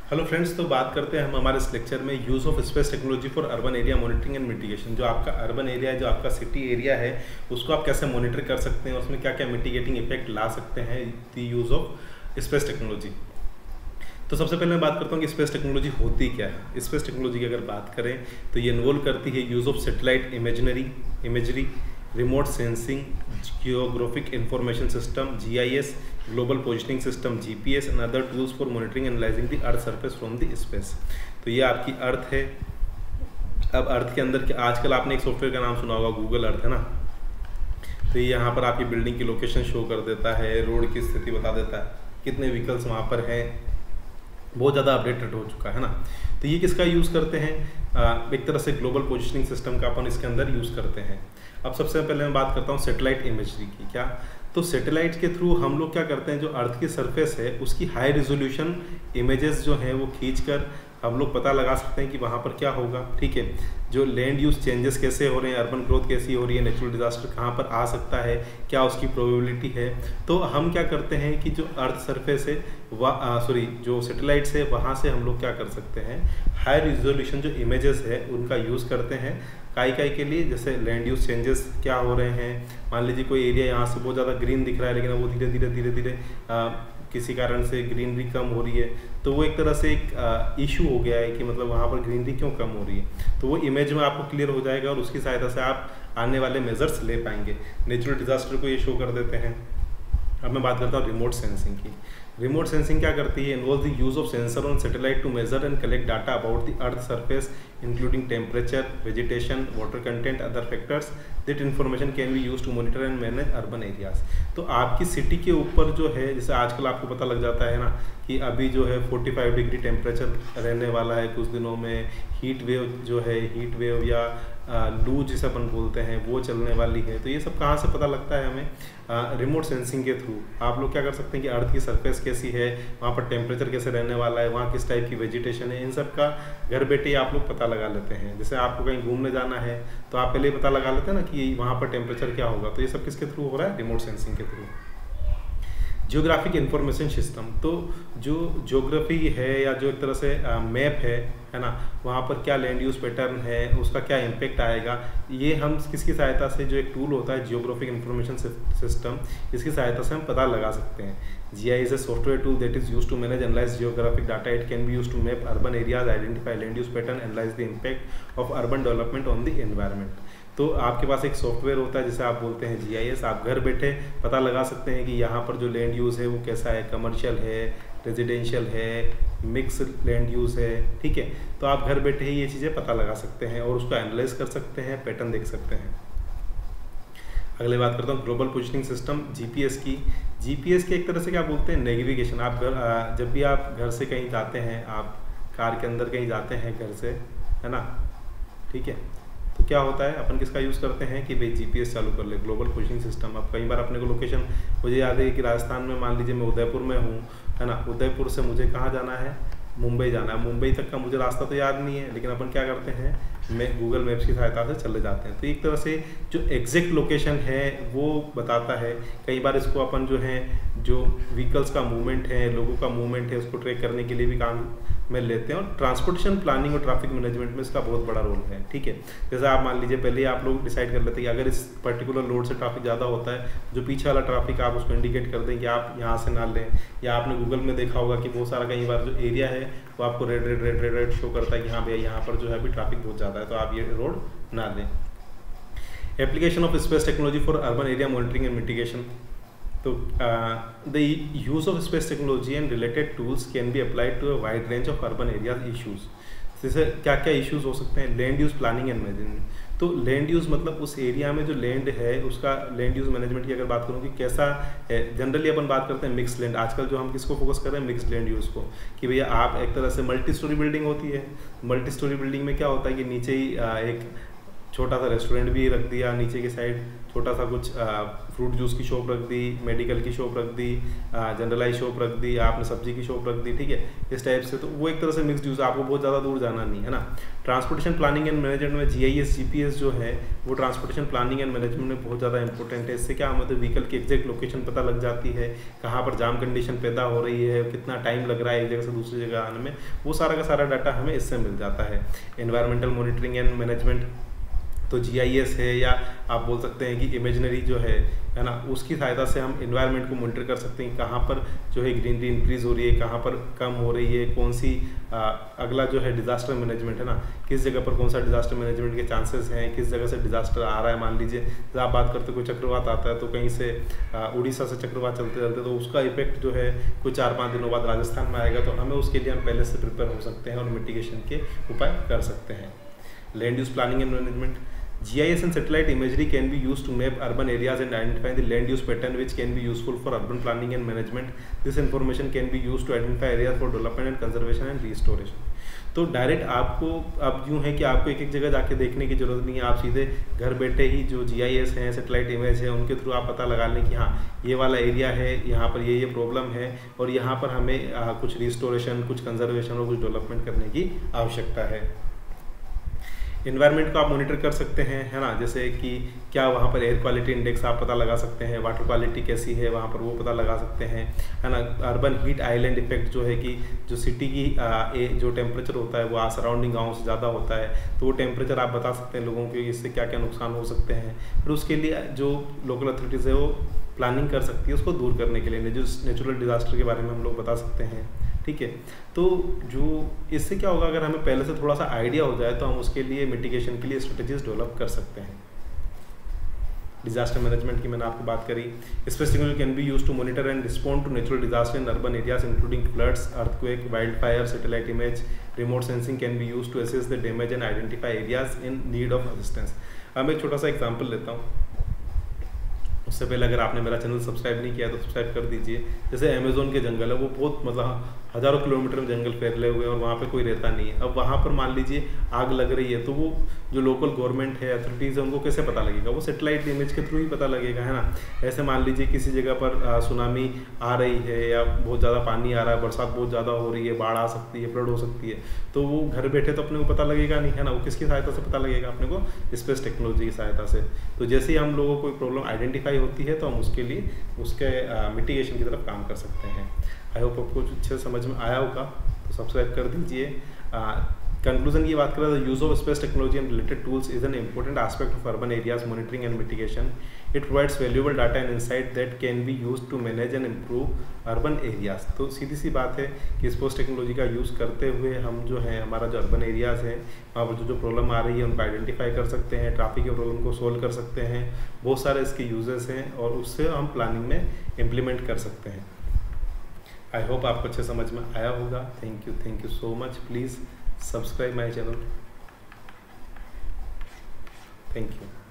Hello friends, तो बात करते हैं हम हमारे इस लेक्चर में use of space technology for urban area monitoring and mitigation. जो आपका अर्बन एरिया है, जो आपका सिटी एरिया है, उसको आप कैसे मॉनिटर कर सकते हैं और उसमें क्या क्या मिटिगेटिंग इफेक्ट ला सकते हैं the use of space technology. तो सबसे पहले मैं बात करता हूँ कि स्पेस टेक्नोलॉजी होती क्या है। स्पेस टेक्नोलॉजी की अगर बात करें तो ये इन्वॉल्व करती है use of satellite imagery, remote sensing, geographic information system GIS, global positioning system GPS and other tools for monitoring analysing the earth surface from the space. तो ये आपकी अर्थ है। अब अर्थ के अंदर आजकल आपने एक सॉफ्टवेयर का नाम सुना होगा, गूगल अर्थ, है ना। तो ये यहाँ पर आपकी बिल्डिंग की लोकेशन शो कर देता है, रोड की स्थिति बता देता है, कितने व्हीकल्स वहाँ पर हैं, बहुत ज़्यादा अपडेटेड हो चुका है ना। तो ये किसका यूज़ करते हैं? एक तरह से ग्लोबल पोजिशनिंग सिस्टम का अपन इसके अंदर यूज़ करते हैं। अब सबसे पहले मैं बात करता हूँ सैटेलाइट इमेजरी की। क्या? तो सैटेलाइट के थ्रू हम लोग क्या करते हैं, जो अर्थ की सरफेस है उसकी हाई रेजोल्यूशन इमेजेस जो हैं वो खींचकर हम लोग पता लगा सकते हैं कि वहाँ पर क्या होगा। ठीक है, जो लैंड यूज चेंजेस कैसे हो रहे हैं, अर्बन ग्रोथ कैसी हो रही है, नेचुरल डिजास्टर कहाँ पर आ सकता है, क्या उसकी प्रोबेबिलिटी है। तो हम क्या करते हैं कि जो अर्थ सरफेस है जो सैटेलाइट्स है वहाँ से हम लोग क्या कर सकते हैं, हाई रिजोल्यूशन जो इमेजेस है उनका यूज़ करते हैं काई के लिए। जैसे लैंड यूज चेंजेस क्या हो रहे हैं, मान लीजिए कोई एरिया यहाँ से बहुत ज़्यादा ग्रीन दिख रहा है लेकिन वो धीरे धीरे किसी कारण से ग्रीनरी कम हो रही है, तो वो एक तरह से एक इशू हो गया है कि मतलब वहाँ पर ग्रीनरी क्यों कम हो रही है। तो वो इमेज में आपको क्लियर हो जाएगा और उसकी सहायता से आप आने वाले मेजर्स ले पाएंगे। नेचुरल डिजास्टर को ये शो कर देते हैं। अब मैं बात करता हूँ रिमोट सेंसिंग की। रिमोट सेंसिंग क्या करती है? Involve the use of sensor on satellite to measure and collect data about the earth surface including temperature, vegetation, water content, other factors. That information can be use to monitor and manage urban areas. तो आपकी city के ऊपर जो है, जैसे आजकल आपको पता लग जाता है ना कि अभी जो है 45 डिग्री टेम्परेचर रहने वाला है कुछ दिनों में, हीट वेव या लू जिसे अपन बोलते हैं वो चलने वाली है। तो ये सब कहाँ से पता लगता है हमें? रिमोट सेंसिंग के थ्रू। आप लोग क्या कर सकते हैं कि अर्थ की सरफेस कैसी है, वहाँ पर टेम्परेचर कैसे रहने वाला है, वहाँ किस टाइप की वेजिटेशन है, इन सब का घर बैठे ही आप लोग पता लगा लेते हैं। जैसे आपको कहीं घूमने जाना है तो आप पहले ही पता लगा लेते हैं ना कि वहाँ पर टेम्परेचर क्या होगा। तो ये सब किसके थ्रू हो रहा है? रिमोट सेंसिंग के थ्रू। जियोग्राफिक इंफॉर्मेशन सिस्टम, तो जो ज्योग्राफी है या जो एक तरह से मैप है ना, वहाँ पर क्या लैंड यूज पैटर्न है, उसका क्या इम्पेक्ट आएगा, ये हम किसकी सहायता से, जो एक टूल होता है जियोग्राफिक इंफॉर्मेशन सिस्टम, इसकी सहायता से हम पता लगा सकते हैं। GIS is a software tool that is used to manage and analyze geographic data. It can be used to map urban areas, identify land use pattern, analyze the impact of urban development on the environment. तो आपके पास एक software होता है जिसे आप बोलते हैं GIS। आप घर बैठे पता लगा सकते हैं कि यहाँ पर जो लैंड यूज़ है वो कैसा है, कमर्शियल है, रेजिडेंशियल है, मिक्स लैंड यूज़ है। ठीक है, तो आप घर बैठे ही ये चीज़ें पता लगा सकते हैं और उसको एनालाइज कर सकते हैं, पैटर्न देख सकते हैं। अगले बात करता हूँ ग्लोबल पोजिशनिंग सिस्टम GPS की। GPS के एक तरह से क्या बोलते हैं, नेविगेशन। आप जब भी आप घर से कहीं जाते हैं, आप कार के अंदर कहीं जाते हैं घर से, है ना, ठीक है, तो क्या होता है, अपन किसका यूज़ करते हैं कि भाई GPS चालू कर ले, ग्लोबल पोजिशनिंग सिस्टम। अब कई बार अपने को लोकेशन, मुझे याद है कि राजस्थान में मान लीजिए मैं उदयपुर में हूँ, है ना, उदयपुर से मुझे कहाँ जाना है, मुंबई जाना है। मुंबई तक का मुझे रास्ता तो याद नहीं है, लेकिन अपन क्या करते हैं, मैं गूगल मैप्स की सहायता से चले जाते हैं। तो एक तरह से जो एग्जैक्ट लोकेशन है वो बताता है। कई बार इसको अपन जो है, जो व्हीकल्स का मूवमेंट है, लोगों का मूवमेंट है, उसको ट्रैक करने के लिए भी काम में लेते हैं। और ट्रांसपोर्टेशन प्लानिंग और ट्रैफिक मैनेजमेंट में इसका बहुत बड़ा रोल है। ठीक है, जैसे आप मान लीजिए पहले आप लोग डिसाइड कर लेते हैं कि अगर इस पर्टिकुलर रोड से ट्रैफिक ज़्यादा होता है, जो पीछे वाला ट्रैफिक आप उसको इंडिकेट कर दें कि आप यहाँ से ना लें। या आपने गूगल में देखा होगा कि बहुत सारा कई बार जो एरिया है वो आपको रेड शो करता है कि हाँ भैया यहाँ पर जो है अभी ट्रैफिक बहुत ज़्यादा है, तो आप ये रोड ना लें। Application of space technology for urban area monitoring and mitigation. तो the use of space technology and related tools can be applied to a wide range of urban areas issues. जैसे क्या क्या इश्यूज हो सकते हैं? Land use planning and management. तो land use मतलब उस एरिया में जो लैंड है उसका लैंड यूज़ मैनेजमेंट की अगर बात करूँ कि कैसा है। जनरली अपन बात करते हैं मिक्स लैंड। आजकल जो हम किसको फोकस कर रहे हैं, मिक्स लैंड यूज़ को, कि भैया आप एक तरह से मल्टी स्टोरी बिल्डिंग होती है। मल्टी स्टोरी बिल्डिंग में क्या होता है कि नीचे ही एक छोटा सा रेस्टोरेंट भी रख दिया, नीचे की साइड छोटा सा कुछ फ्रूट जूस की शॉप रख दी, मेडिकल की शॉप रख दी, जनरलाइज शॉप रख दी, आपने सब्जी की शॉप रख दी, ठीक है, इस टाइप से। तो वो एक तरह से मिक्स्ड यूज, आपको बहुत ज़्यादा दूर जाना नहीं है ना। ट्रांसपोर्टेशन प्लानिंग एंड मैनेजमेंट में GIS GPS जो है वो ट्रांसपोर्टेशन प्लानिंग एंड मैनेजमेंट में बहुत ज़्यादा इंपॉर्टेंट है। इससे क्या हमें तो व्हीकल की एग्जैक्ट लोकेशन पता लग जाती है, कहाँ पर जाम कंडीशन पैदा हो रही है, कितना टाइम लग रहा है एक जगह से दूसरी जगह आने में, वो सारा का सारा डाटा हमें इससे मिल जाता है। एनवायरमेंटल मॉनिटरिंग एंड मैनेजमेंट तो GIS है, या आप बोल सकते हैं कि इमेजनरी जो है ना, उसकी सहायता से हम इन्वायरमेंट को मॉनिटर कर सकते हैं, कहाँ पर जो है ग्रीनरी इंक्रीज हो रही है, कहाँ पर कम हो रही है, कौन सी अगला जो है डिजास्टर मैनेजमेंट है ना, किस जगह पर कौन सा डिजास्टर मैनेजमेंट के चांसेस हैं, किस जगह से डिजास्टर आ रहा है। मान लीजिए जब आप बात करते कोई चक्रवात आता है तो कहीं से उड़ीसा से चक्रवात चलते चलते तो उसका इफेक्ट जो है कुछ 4-5 दिनों बाद राजस्थान में आएगा, तो हमें उसके लिए हम पहले से प्रिपेयर हो सकते हैं और मिटिगेशन के उपाय कर सकते हैं। Land use planning and management, GIS and satellite imagery can be used to map urban areas and identify the land use pattern which can be useful for urban planning and management. This information can be used to identify areas for development and conservation and restoration. तो direct आपको अब यूँ है कि आपको एक एक जगह जाके देखने की ज़रूरत नहीं है, आप सीधे घर बैठे ही जो GIS हैं, सैटेलाइट इमेज है, उनके थ्रू आप पता लगा लें कि हाँ ये वाला एरिया है, यहाँ पर ये प्रॉब्लम है और यहाँ पर हमें कुछ रिस्टोरेशन, कुछ कंजर्वेशन और कुछ डेवलपमेंट करने की आवश्यकता है। इन्वायरमेंट को आप मॉनिटर कर सकते हैं, है ना, जैसे कि क्या वहाँ पर एयर क्वालिटी इंडेक्स आप पता लगा सकते हैं, वाटर क्वालिटी कैसी है वहाँ पर वो पता लगा सकते हैं, है ना। अर्बन हीट आइलैंड इफेक्ट जो है कि जो सिटी की जो टेम्परेचर होता है वो सराउंडिंग गाँव से ज़्यादा होता है, तो वो टेम्परेचर आप बता सकते हैं लोगों को, इससे क्या क्या नुकसान हो सकते हैं। फिर उसके लिए जो लोकल अथॉरिटीज़ है वो प्लानिंग कर सकती है उसको दूर करने के लिए, जो नेचुरल डिजास्टर के बारे में हम लोग बता सकते हैं, ठीक है। तो जो इससे क्या होगा, अगर हमें पहले से थोड़ा सा आइडिया हो जाए तो हम उसके लिए मिटिगेशन के लिए स्ट्रेटजीज डेवलप कर सकते हैं। डिजास्टर मैनेजमेंट की मैंने आपको बात करी। Space technology can be use to monitor and respond to natural disaster in urban areas including floods, earthquake, wild fire, satellite image, remote sensing can be use to assess the damage and identify areas in need of assistance. अब मैं एक छोटा सा example लेता हूँ। उससे पहले अगर आपने मेरा चैनल सब्सक्राइब नहीं किया तो सब्सक्राइब कर दीजिए। जैसे अमेज़ोन के जंगल है, वो बहुत मतलब हज़ारों किलोमीटर में जंगल फैले हुए हैं और वहाँ पे कोई रहता नहीं है। अब वहाँ पर मान लीजिए आग लग रही है, तो वो जो लोकल गवर्नमेंट है, अथॉरिटीज़ है, उनको कैसे पता लगेगा? वो सैटेलाइट इमेज के थ्रू ही पता लगेगा, है ना। ऐसे मान लीजिए किसी जगह पर सुनामी आ रही है या बहुत ज़्यादा पानी आ रहा है, बरसात बहुत ज़्यादा हो रही है, बाढ़ आ सकती है, फ्लड हो सकती है, तो वो घर बैठे तो अपने को पता लगेगा नहीं, है ना। वो किसकी सहायता से पता लगेगा? अपने को स्पेस टेक्नोलॉजी की सहायता से। तो जैसे ही हम लोगों को कोई प्रॉब्लम आइडेंटिफाई होती है तो हम उसके लिए उसके मिटिगेशन की तरफ काम कर सकते हैं। आई होप आपको कुछ अच्छे समझ में आया होगा, तो सब्सक्राइब कर दीजिए। कंक्लूजन की बात करें तो use of space technology and related tools is an important aspect of urban areas monitoring and mitigation. It provides valuable data and insight that can be use to manage and improve urban areas. तो सीधी सी बात है कि space technology का use करते हुए हम जो है हमारा जो अर्बन एरियाज़ है वहाँ पर जो प्रॉब्लम आ रही है उनको आइडेंटिफाई कर सकते हैं, ट्रैफिक के प्रॉब्लम को सोल्व कर सकते हैं। बहुत सारे इसके यूजेस हैं और उससे हम प्लानिंग में इम्प्लीमेंट कर सकते हैं। आई होप आपको अच्छे समझ में आया होगा। Thank you so much. Please subscribe my channel. Thank you.